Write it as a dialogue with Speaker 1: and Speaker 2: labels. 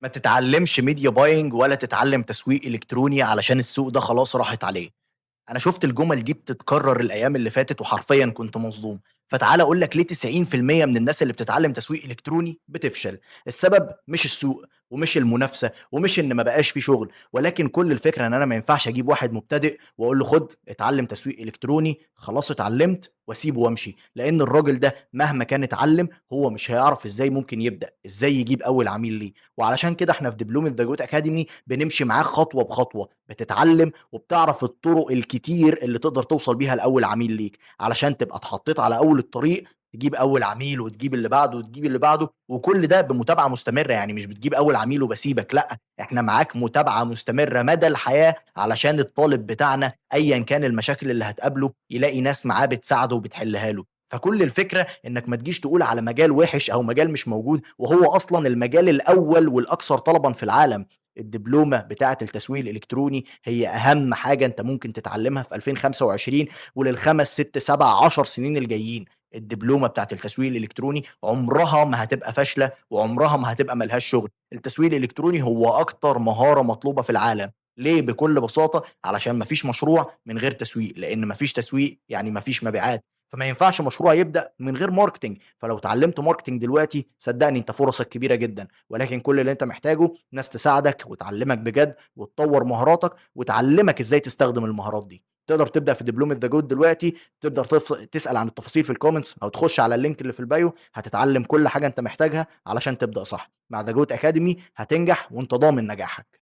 Speaker 1: ما تتعلمش media buying ولا تتعلم تسويق إلكتروني علشان السوق ده خلاص راحت عليه. أنا شُفت الجُمل دي بتتكرر الأيام اللي فاتت وحرفيًا كنت مصدوم، فتعالَ أقول لك ليه 90% من الناس اللي بتتعلم تسويق إلكتروني بتفشل. السبب مش السوق ومش المنافسة ومش إن ما بقاش في شغل، ولكن كل الفكرة إن أنا ما ينفعش أجيب واحد مبتدئ وأقول له خُد اتعلم تسويق إلكتروني، خلاص اتعلمت وأسيبه وأمشي، لإن الراجل ده مهما كان اتعلم هو مش هيعرف إزاي ممكن يبدأ، إزاي يجيب أول عميل ليه. وعلشان كده إحنا في دبلومة The Goat Academy بنمشي معاك خطوة بخطوة، بتتعلم وبتعرف الطرق الكتير اللي تقدر توصل بيها لأول عميل ليك، علشان تبقى اتحطيت على أول الطريق تجيب أول عميل وتجيب اللي بعده وتجيب اللي بعده، وكل ده بمتابعة مستمرة. يعني مش بتجيب أول عميل وباسيبك، لأ، إحنا معاك متابعة مستمرة مدى الحياة علشان الطالب بتاعنا أيًا كان المشاكل اللي هتقابله يلاقي ناس معاه بتساعده وبتحلها له. فكل الفكرة إنك ما تجيش تقول على مجال وِحِش أو مجال مش موجود وهو أصلًا المجال الأول والأكثر طلبًا في العالم. الدبلومة بتاعة التسويق الإلكتروني هي أهم حاجة أنت ممكن تتعلمها في 2025 ولل5، 6، 7، 10 سنين الجايين. الدبلومة بتاعة التسويق الإلكتروني عمرها ما هتبقى فاشلة وعمرها ما هتبقى ما لهاش شغل. التسويق الإلكتروني هو أكتر مهارة مطلوبة في العالم. ليه؟ بكل بساطة علشان ما فيش مشروع من غير تسويق، لأن ما فيش تسويق يعني ما فيش مبيعات، فما ينفعش مشروع يبدأ من غير ماركتينج. فلو اتعلمت ماركتينج دلوقتي صدقني أنت فرصك كبيرة جدًا، ولكن كل اللي أنت محتاجه ناس تساعدك وتعلمك بجد وتطور مهاراتك وتعلمك ازاي تستخدم المهارات دي. تقدر تبدا في دبلومه ذا جود دلوقتي، تقدر تسال عن التفاصيل في الكومنتس او تخش على اللينك اللي في البايو، هتتعلم كل حاجه انت محتاجها علشان تبدا صح. مع ذا جود اكاديمي هتنجح وانت ضامن نجاحك.